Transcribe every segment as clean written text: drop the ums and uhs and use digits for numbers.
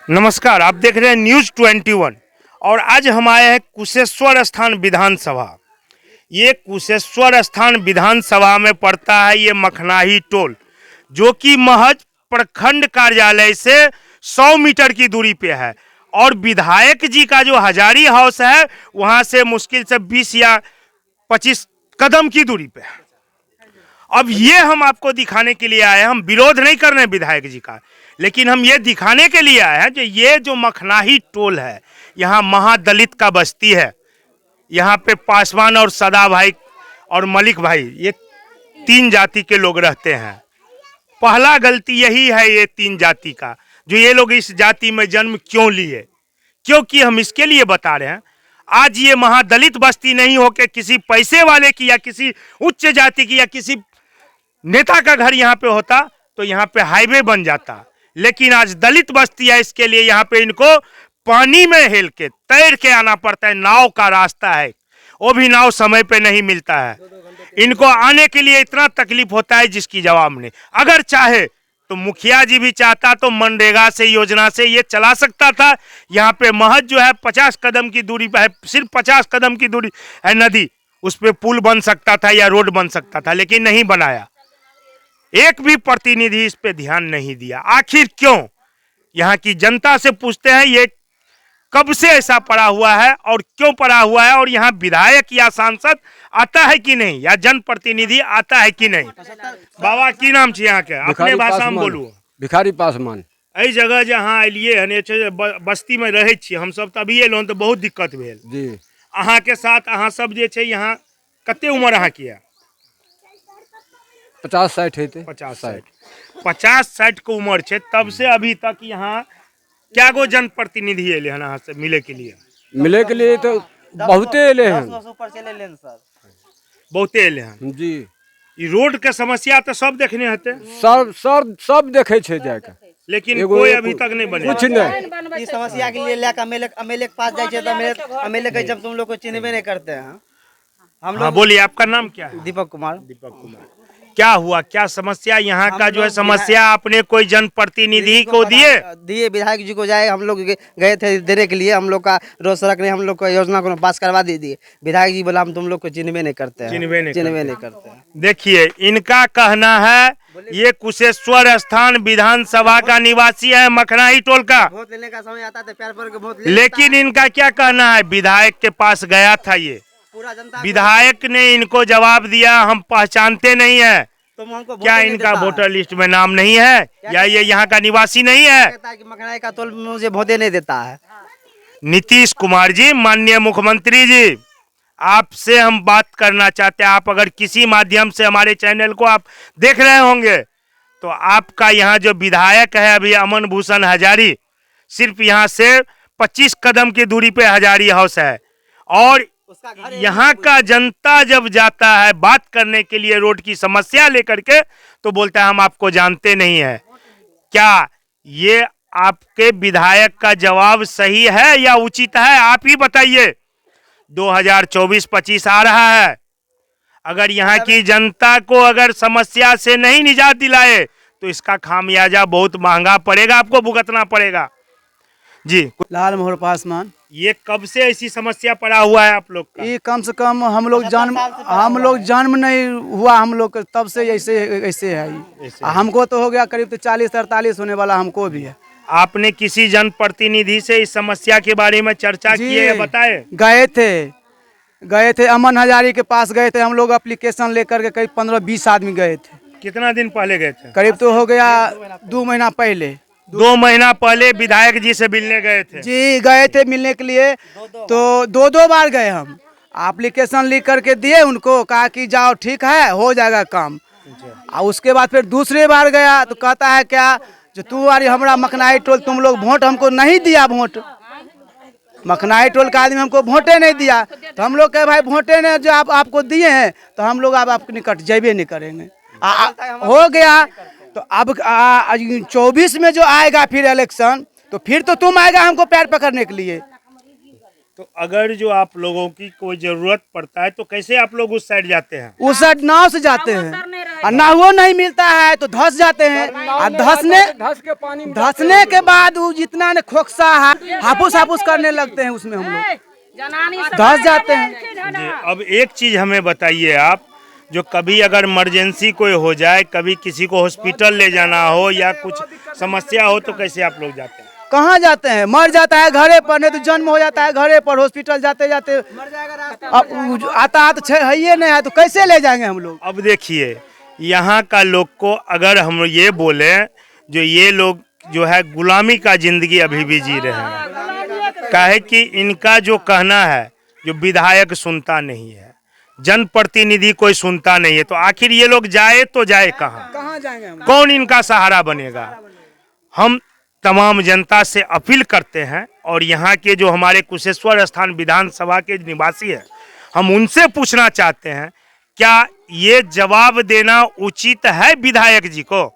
नमस्कार, आप देख रहे हैं न्यूज़ 21 और आज हम आए हैं कुशेश्वर स्थान विधानसभा। ये कुशेश्वर स्थान विधानसभा में पड़ता है ये मखनाही टोल, जो कि महज प्रखंड कार्यालय से 100 मीटर की दूरी पे है और विधायक जी का जो हजारी हाउस है वहां से मुश्किल से 20 या 25 कदम की दूरी पे है। अब ये हम आपको दिखाने के लिए आए हैं, हम विरोध नहीं कर रहे हैं विधायक जी का, लेकिन हम ये दिखाने के लिए आए हैं कि ये जो मखनाही टोल है यहाँ महादलित का बस्ती है। यहाँ पे पासवान और सदा भाई और मलिक भाई ये 3 जाति के लोग रहते हैं। पहला गलती यही है ये 3 जाति का, जो ये लोग इस जाति में जन्म क्यों लिए, क्योंकि हम इसके लिए बता रहे हैं। आज ये महादलित बस्ती नहीं होकर किसी पैसे वाले की या किसी उच्च जाति की या किसी नेता का घर यहाँ पे होता तो यहाँ पे हाईवे बन जाता, लेकिन आज दलित बस्ती है, इसके लिए यहाँ पे इनको पानी में हेल के तैर के आना पड़ता है। नाव का रास्ता है, वो भी नाव समय पे नहीं मिलता है। इनको आने के लिए इतना तकलीफ होता है जिसकी जवाब नहीं। अगर चाहे तो मुखिया जी भी चाहता तो मनरेगा से योजना से ये चला सकता था। यहाँ पे महज जो है 50 कदम की दूरी पे है, सिर्फ 50 कदम की दूरी है नदी, उस पर पुल बन सकता था या रोड बन सकता था, लेकिन नहीं बनाया। एक भी प्रतिनिधि इस पे ध्यान नहीं दिया। आखिर क्यों? यहाँ की जनता से पूछते हैं ये कब से ऐसा पड़ा हुआ है और क्यों पड़ा हुआ है, और यहाँ विधायक या सांसद आता है कि नहीं या जनप्रतिनिधि आता है कि नहीं। बाबा की नाम छे यहाँ के, अपने भाषा में बोलू। भिखारी पासवान। एहि जगह जहाँ एलिए हन बस्ती में रहे छी हम सब, तभी एलहुँ तो बहुत दिक्कत भेल जी। अहाँ के साथ। अहाँ सब जे छे यहाँ कते उम्र अहाँ की है? 50-60 है। 50-60 के उम्र है, तब से अभी तक यहाँ क्या गो जनप्रतिनिधि अले हन अहाँ से मिले के लिए? मिले के लिए तो बहुते अले हैं, बहुते अले हैं जी। ई रोड के समस्या तो सब देखने हते, सब देखे छे जाके, लेकिन कोई अभी तक नहीं बने। कुछ नहीं। इस समस्या के लिए लेकर एमएलए के पास जाए तो एमएलए के जब तुम लोग को चिन्हबे नहीं करते हैं। हम लोग बोलिए, आपका नाम क्या है? दीपक कुमार। दीपक कुमार। क्या हुआ, क्या समस्या यहाँ का जो है समस्या आपने कोई जनप्रतिनिधि को दिए? विधायक जी को जाए, हम लोग गए थे देने के लिए। हम लोग का रोज सड़क ने हम लोग को योजना को पास करवा दिए। विधायक जी बोला हम तुम लोग को चिन्हबे नहीं करते हैं, चिन्हबे नहीं करते हैं। देखिए, इनका कहना है ये कुशेश्वर स्थान विधानसभा का निवासी है, मखनाही टोल का। वोट लेने का समय आता था, प्यार पर के वोट लेकिन इनका क्या कहना है, विधायक के पास गया था ये, विधायक ने इनको जवाब दिया हम पहचानते नहीं है। क्या इनका वोटर लिस्ट में नाम नहीं है या ये यहाँ का निवासी नहीं है? मखनाई का तोल मुझे वोटे नहीं देता है। नीतीश कुमार जी, माननीय मुख्यमंत्री जी, आपसे हम बात करना चाहते हैं। आप अगर किसी माध्यम से हमारे चैनल को आप देख रहे होंगे तो आपका यहाँ जो विधायक है अभी अमन भूषण हजारी, सिर्फ यहाँ से 25 कदम की दूरी पे हजारी हाउस है, और यहाँ का जनता जब जाता है बात करने के लिए रोड की समस्या लेकर के तो बोलता है हम आपको जानते नहीं है। क्या ये आपके विधायक का जवाब सही है या उचित है? आप ही बताइए। 2024-25 आ रहा है, अगर यहाँ की जनता को अगर समस्या से नहीं निजात दिलाए तो इसका खामियाजा बहुत महंगा पड़ेगा, आपको भुगतना पड़ेगा। जी, लाल मोहर पासवान। ये कब से ऐसी समस्या पड़ा हुआ है आप लोग का? ये कम से कम हम लोग जन्म नहीं हुआ हम लोग तब से ऐसे है ये। हमको तो हो गया करीब 40-48 होने वाला, हमको भी है। आपने किसी जनप्रतिनिधि से इस समस्या के बारे में चर्चा की है, बताए? गए थे अमन हजारी के पास गए थे हम लोग, एप्लीकेशन लेकर के करीब 15-20 आदमी गए थे। कितना दिन पहले गए थे? करीब तो हो गया 2 महीना पहले। 2 महीना पहले विधायक जी से मिलने गए थे? जी, गए थे मिलने के लिए, तो 2 बार गए हम। एप्लीकेशन लिख करके दिए उनको, कहा कि जाओ ठीक है हो जाएगा काम। और उसके बाद फिर दूसरी बार गया तो कहता है क्या जो तू अरे हमारा मखनाई टोल तुम लोग वोट हमको नहीं दिया, वोट मखनाई टोल का आदमी हमको वोटे नहीं दिया। तो हम लोग कहे भाई वोटे ने जो आपको दिए हैं तो हम लोग अब आपके निकट जेबे नहीं करेंगे। हो गया तो अब 24 में जो आएगा फिर इलेक्शन, तो फिर तो तुम आएगा हमको पैर पकड़ने के लिए। तो अगर जो आप लोगों की कोई जरूरत पड़ता है तो कैसे आप लोग उस साइड जाते हैं? उस साइड नाव से जाते हैं और ना वो नहीं मिलता है तो धस जाते हैं और धसने के बाद वो जितना ने खोखसा है हापुस हापुस करने लगते हैं, उसमें हम लोग धस जाते हैं। जी, अब एक चीज हमें बताइए आप, जो कभी अगर इमरजेंसी कोई हो जाए, कभी किसी को हॉस्पिटल ले जाना हो या कुछ समस्या हो तो कैसे आप लोग जाते हैं? कहाँ जाते हैं, मर जाता है घरे पर, नहीं तो जन्म हो जाता है घरे पर, हॉस्पिटल जाते जाते अब आता तो है ही नहीं है तो कैसे ले जाएंगे हम लोग। अब देखिए, यहाँ का लोग को अगर हम ये बोले, जो ये लोग जो है गुलामी का जिंदगी अभी भी जी रहे हैं, काहे कि इनका जो कहना है जो विधायक सुनता नहीं है, जनप्रतिनिधि कोई सुनता नहीं है, तो आखिर ये लोग जाए तो जाए कहाँ जाएंगे हम? कौन इनका सहारा बनेगा? हम तमाम जनता से अपील करते हैं और यहाँ के जो हमारे कुशेश्वर स्थान विधानसभा के निवासी हैं, हम उनसे पूछना चाहते हैं, क्या ये जवाब देना उचित है विधायक जी को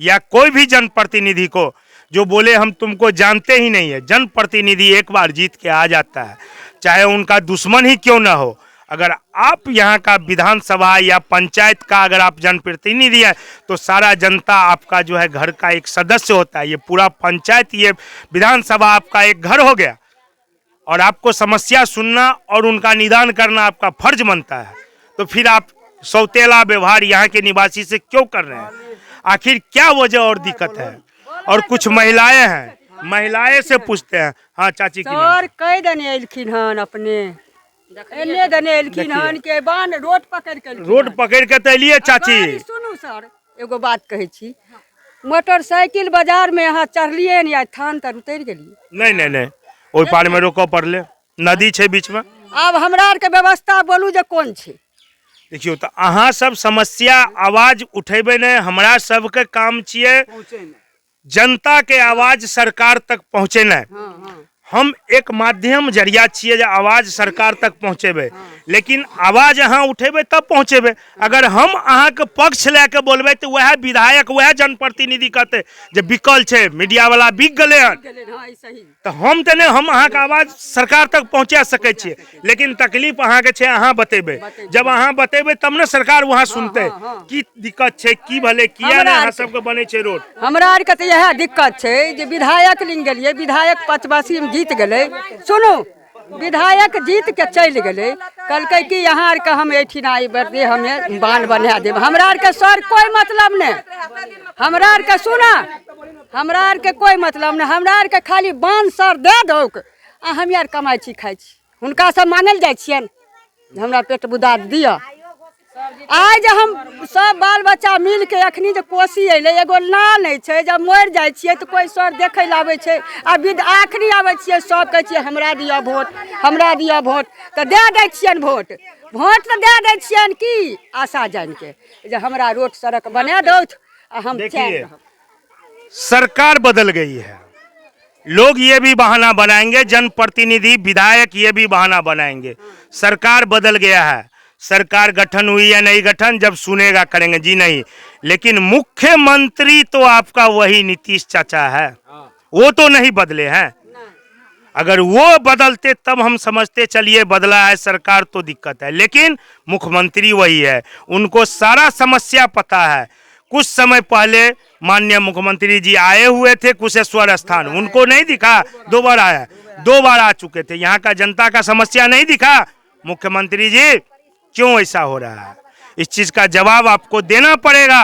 या कोई भी जनप्रतिनिधि को जो बोले हम तुमको जानते ही नहीं है? जनप्रतिनिधि एक बार जीत के आ जाता है, चाहे उनका दुश्मन ही क्यों ना हो। अगर आप यहाँ का विधानसभा या पंचायत का अगर आप जनप्रतिनिधि है तो सारा जनता आपका जो है घर का एक सदस्य होता है। ये पूरा पंचायत, ये विधानसभा आपका एक घर हो गया और आपको समस्या सुनना और उनका निदान करना आपका फर्ज बनता है। तो फिर आप सौतेला व्यवहार यहाँ के निवासी से क्यों कर रहे हैं? आखिर क्या वजह और दिक्कत है? और कुछ महिलाएं हैं, महिलाएं से पूछते हैं। हाँ चाची की नाम? सर कई दने एलखिन हन अपने एने दने एलखिन हन के बान रोड पकड़ के रोड पकड़ के तो एलिए चाची। सुनू सर एगो बात कहै छी, मोटरसाइकिल बाजार में यहाँ चढ़लिए या थान तर उतर गेलिए? नहीं नहीं नहीं, ओहि पार में रोको पड़ले, नदी छे बीच में। आब हमरा आर के व्यवस्था बोलू जे कोन छै? देखियो तो अहाँ सब समस्या आवाज उठेबे ने, हमरा सबके काम छिए जनता के आवाज सरकार तक पहुँचेना। हम एक माध्यम जरिया छिए जे आवाज सरकार तक पहुँचेबे, लेकिन आवाज अहाँ उठेबे तब पहुँचेबे। अगर हम अहाँ के पक्ष लेके बोलबे तो वह विधायक वह जनप्रतिनिधि कहते जे बिकल छे, मीडिया वाला बिक गले हन, तो हम तो नहीं, हम अहाँ के आवाज सरकार तक पहुँचा सके छिए। लेकिन तकलीफ अहाँ के छे, अहाँ बतेबे, जब अहाँ बतेबे तब ने सरकार वहाँ सुनते की दिक्कत छे, की भले किया ने अहाँ सबके बने छे रोड। हमरा आर के तो यह दिक्कत छै जे विधायक लिंग गेलिए, विधायक पचवासी में जीत गए। सुनो, विधायक जीत के चल गए, कहलकै कि यहाँ आर के हम एठिन आई बरदे हमें बांध बना देब। हमरा आर के सर कोई मतलब नहीं, हमरा आर के सुना, हमरा आर के कोई मतलब नहीं, हमरा आर के खाली बांध सर दे दो आ हम यार कमाई छी खाई छी, हुनका सब मानल जाय छियन हमरा पेट बुदा दिया। आज हम सब बाल बच्चा मिल के अखनी जो कोसी अइले, एगो नाल नहीं छै, जब मर जाय छियै तो कोई सर देखे ला आवे छै, आ विद आखरी आवे छियै सब कहै छियै हमरा दिया वोट, हमरा दिया वोट, तो दे दै छियन वोट। वोट तो दे दै छियन की आशा जान के जे हमरा रोड सड़क बना दो आ हम देखिए सरकार बदल गई है, लोग ये भी बहाना बनाएंगे, जनप्रतिनिधि विधायक ये भी बहाना बनाएंगे। सरकार बदल गया है, सरकार गठन हुई या नहीं गठन जब सुनेगा करेंगे जी नहीं, लेकिन मुख्यमंत्री तो आपका वही नीतीश चाचा है, वो तो नहीं बदले हैं। अगर वो बदलते तब हम समझते चलिए बदला है सरकार तो दिक्कत है, लेकिन मुख्यमंत्री वही है, उनको सारा समस्या पता है। कुछ समय पहले माननीय मुख्यमंत्री जी आए हुए थे कुशेश्वर स्थान, उनको नहीं दिखा, 2 बार आया, 2 बार आ चुके थे, यहाँ का जनता का समस्या नहीं दिखा। मुख्यमंत्री जी क्यों ऐसा हो रहा है, इस चीज का जवाब आपको देना पड़ेगा।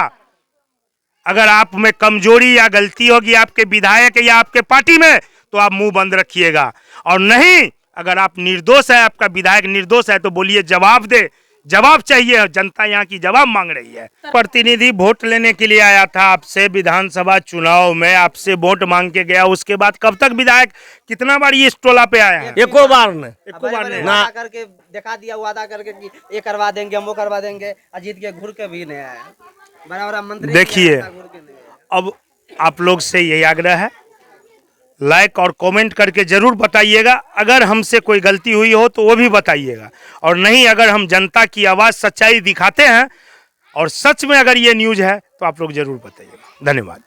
अगर आप में कमजोरी या गलती होगी आपके विधायक या आपके पार्टी में तो आप मुंह बंद रखिएगा, और नहीं अगर आप निर्दोष है, आपका विधायक निर्दोष है तो बोलिए जवाब दे, जवाब चाहिए, जनता यहाँ की जवाब मांग रही है। प्रतिनिधि वोट लेने के लिए आया था आपसे विधानसभा चुनाव में, आपसे वोट मांग के गया, उसके बाद कब तक विधायक कितना बार ये टोला पे आया है? एको बार नहीं, एको बार नहीं वादा करके दिखा दिया, वादा करके कि ये करवा देंगे, हम वो करवा देंगे, अजीत के घूर के भी नहीं आया, बड़ा मंत्री। देखिए अब आप लोग से यही आग्रह है, लाइक और कमेंट करके जरूर बताइएगा, अगर हमसे कोई गलती हुई हो तो वो भी बताइएगा, और नहीं अगर हम जनता की आवाज़ सच्चाई दिखाते हैं और सच में अगर ये न्यूज़ है तो आप लोग जरूर बताइएगा। धन्यवाद।